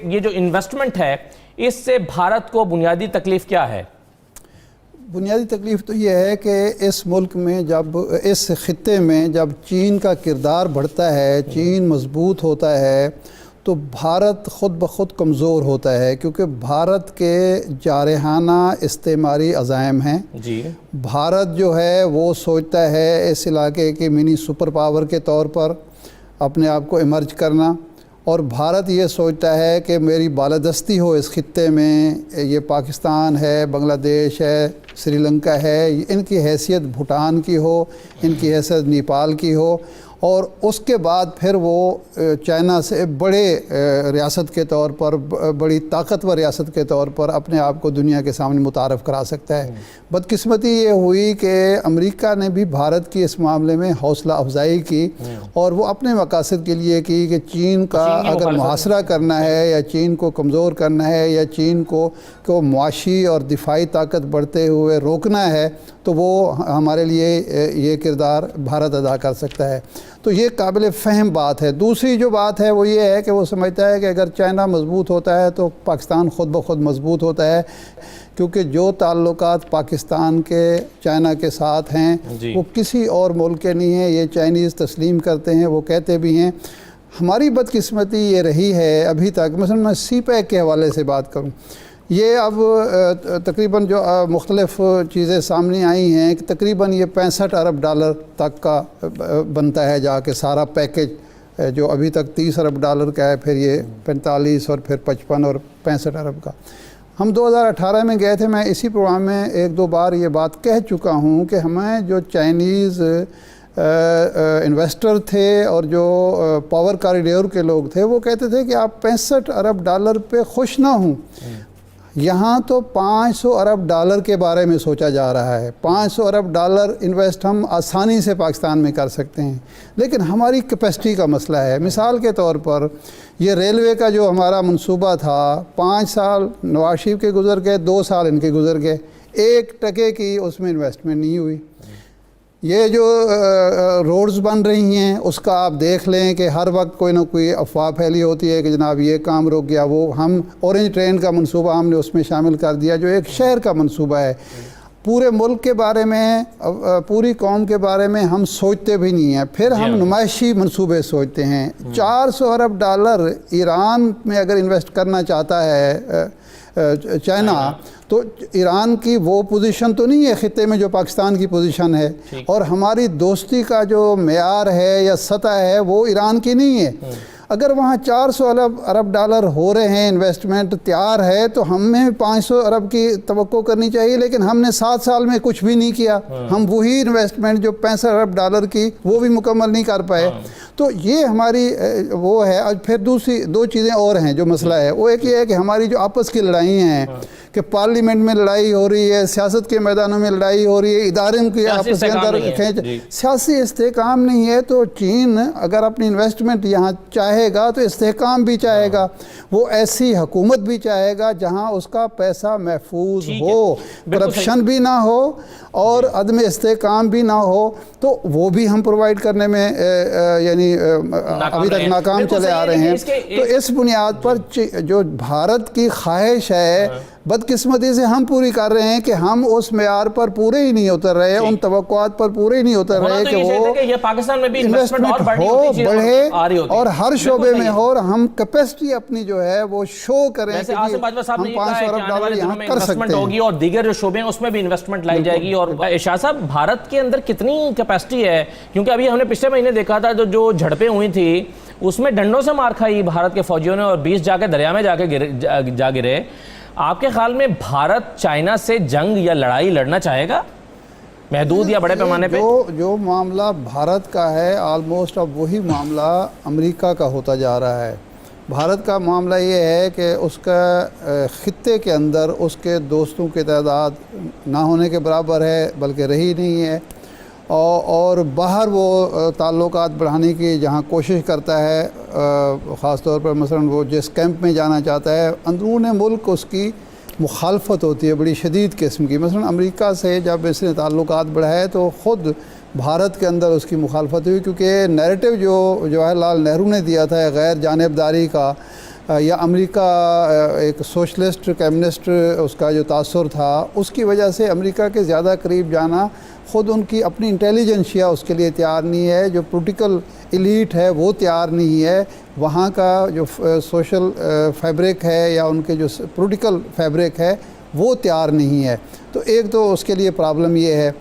یہ جو انویسٹمنٹ ہے اس سے بھارت کو بنیادی تکلیف کیا ہے؟ بنیادی تکلیف تو یہ ہے کہ اس ملک میں جب اس خطے میں جب چین کا کردار بڑھتا ہے، چین مضبوط ہوتا ہے، تو بھارت خود بخود کمزور ہوتا ہے، کیونکہ بھارت کے جارحانہ استعماری عزائم ہیں۔ جی، بھارت جو ہے وہ سوچتا ہے اس علاقے کی منی سپر پاور کے طور پر اپنے آپ کو ایمرج کرنا، اور بھارت یہ سوچتا ہے کہ میری بالادستی ہو اس خطے میں، یہ پاکستان ہے، بنگلہ دیش ہے، سری لنکا ہے، ان کی حیثیت بھوٹان کی ہو، ان کی حیثیت نیپال کی ہو، اور اس کے بعد پھر وہ چائنا سے بڑے ریاست کے طور پر، بڑی طاقتور ریاست کے طور پر اپنے آپ کو دنیا کے سامنے متعارف کرا سکتا ہے۔ بدقسمتی یہ ہوئی کہ امریکہ نے بھی بھارت کی اس معاملے میں حوصلہ افزائی کی، اور وہ اپنے مقاصد کے لیے کی کہ چین کا اگر محاصرہ کرنا ہے یا چین کو کمزور کرنا ہے یا چین کو معاشی اور دفاعی طاقت بڑھتے ہوئے روکنا ہے، تو وہ ہمارے لیے یہ کردار بھارت ادا کر سکتا ہے۔ تو یہ قابل فہم بات ہے۔ دوسری جو بات ہے وہ یہ ہے کہ وہ سمجھتا ہے کہ اگر چائنا مضبوط ہوتا ہے تو پاکستان خود بخود مضبوط ہوتا ہے، کیونکہ جو تعلقات پاکستان کے چائنا کے ساتھ ہیں وہ کسی اور ملک کے نہیں ہیں، یہ چائنیز تسلیم کرتے ہیں، وہ کہتے بھی ہیں۔ ہماری بدقسمتی یہ رہی ہے ابھی تک، مثلا میں سی پیک کے حوالے سے بات کروں، یہ اب تقریباً جو مختلف چیزیں سامنے آئی ہیں کہ تقریباً یہ 65 ارب ڈالر تک کا بنتا ہے جا کے سارا پیکج، جو ابھی تک 30 ارب ڈالر کا ہے، پھر یہ 45 اور پھر 55 اور 65 ارب کا۔ ہم 2018 میں گئے تھے، میں اسی پروگرام میں ایک دو بار یہ بات کہہ چکا ہوں کہ ہمیں جو چائنیز انویسٹر تھے اور جو پاور کاریڈور کے لوگ تھے وہ کہتے تھے کہ آپ 65 ارب ڈالر پہ خوش نہ ہوں، یہاں تو 500 ارب ڈالر کے بارے میں سوچا جا رہا ہے۔ 500 ارب ڈالر انویسٹ ہم آسانی سے پاکستان میں کر سکتے ہیں، لیکن ہماری کیپیسٹی کا مسئلہ ہے۔ مثال کے طور پر یہ ریلوے کا جو ہمارا منصوبہ تھا، 5 سال نواز شریف کے گزر گئے، 2 سال ان کے گزر گئے، 1 ٹکے کی اس میں انویسٹمنٹ نہیں ہوئی۔ یہ جو روڈز بن رہی ہیں اس کا آپ دیکھ لیں کہ ہر وقت کوئی نہ کوئی افواہ پھیلی ہوتی ہے کہ جناب یہ کام رک گیا، وہ ہم اورنج ٹرین کا منصوبہ ہم نے اس میں شامل کر دیا جو ایک شہر کا منصوبہ ہے۔ پورے ملک کے بارے میں، پوری قوم کے بارے میں ہم سوچتے بھی نہیں ہیں، پھر ہم نمائشی منصوبے سوچتے ہیں۔ 400 ارب ڈالر ایران میں اگر انویسٹ کرنا چاہتا ہے چائنا، تو ایران کی وہ پوزیشن تو نہیں ہے خطے میں جو پاکستان کی پوزیشن ہے، اور ہماری دوستی کا جو معیار ہے یا سطح ہے وہ ایران کی نہیں ہے۔ اگر وہاں 400 ارب ڈالر ہو رہے ہیں، انویسٹمنٹ تیار ہے، تو ہمیں 500 ارب کی توقع کرنی چاہیے، لیکن ہم نے 7 سال میں کچھ بھی نہیں کیا۔ ہم وہی انویسٹمنٹ جو 65 ارب ڈالر کی وہ بھی مکمل نہیں کر پائے۔ تو یہ ہماری وہ ہے۔ اور پھر دوسری 2 چیزیں اور ہیں جو مسئلہ ہے، وہ ایک یہ ہے کہ ہماری جو آپس کی لڑائیاں ہیں کہ پارلیمنٹ میں لڑائی ہو رہی ہے، سیاست کے میدانوں میں لڑائی ہو رہی ہے، اداروں کی آپس کے اندر سیاسی استحکام نہیں ہے۔ تو چین اگر اپنی انویسٹمنٹ یہاں چاہے گا تو استحکام بھی چاہے گا، وہ ایسی حکومت بھی چاہے گا جہاں اس کا پیسہ محفوظ ہو، کرپشن بھی نہ ہو اور عدم استحکام بھی نہ ہو، تو وہ بھی ہم پرووائڈ کرنے میں یعنی ابھی تک ناکام چلے آ رہے ہیں۔ تو اس بنیاد پر جو بھارت کی خواہش ہے بدقسمتی سے ہم پوری کر رہے ہیں کہ ہم اس معیار پر پورے ہی نہیں اتر رہے، ان توقعات پر پورے ہی نہیں اتر رہے کہ وہ پاکستان میں بھی انویسٹمنٹ ہو، بڑھے اور ہر شعبے میں ہو، اور ہم کیپیسٹی اپنی جو ہے وہ شو کریں کہ ہم 500 ارب ڈالر یہاں کر سکتے ہیں، اور دیگر جو شعبے ہیں اس میں بھی انویسٹمنٹ لائی جائے گی۔ اور شاہ صاحب، بھارت کے اندر کتنی کیپیسٹی ہے؟ کیونکہ ابھی ہم نے پچھلے مہینے دیکھا تھا جو جھڑپیں ہوئی تھی اس میں ڈنڈوں سے مار کھائی بھارت کے فوجیوں نے، اور 20 جا کے دریا میں جا گرے۔ آپ کے خیال میں بھارت چائنا سے جنگ یا لڑائی لڑنا چاہے گا محدود یا بڑے پیمانے پہ؟ جو معاملہ بھارت کا ہے آلموسٹ اب وہی معاملہ امریکہ کا ہوتا جا رہا ہے۔ بھارت کا معاملہ یہ ہے کہ اس کا خطے کے اندر اس کے دوستوں کی تعداد نہ ہونے کے برابر ہے، بلکہ رہی نہیں ہے، اور باہر وہ تعلقات بڑھانے کی جہاں کوشش کرتا ہے، خاص طور پر مثلا وہ جس کیمپ میں جانا چاہتا ہے، اندرون ملک اس کی مخالفت ہوتی ہے بڑی شدید قسم کی۔ مثلا امریکہ سے جب اس نے تعلقات بڑھائے تو خود بھارت کے اندر اس کی مخالفت ہوئی، کیونکہ نیریٹو جو جواہر لال نہرو نے دیا تھا غیر جانبداری کا، یا امریکہ ایک سوشلسٹ کمیونسٹ اس کا جو تاثر تھا اس کی وجہ سے امریکہ کے زیادہ قریب جانا خود ان کی اپنی انٹیلیجنشیا اس کے لیے تیار نہیں ہے، جو پولیٹیکل ایلیٹ ہے وہ تیار نہیں ہے، وہاں کا جو سوشل فیبرک ہے یا ان کے جو پولیٹیکل فیبرک ہے وہ تیار نہیں ہے۔ تو ایک تو اس کے لیے پرابلم یہ ہے۔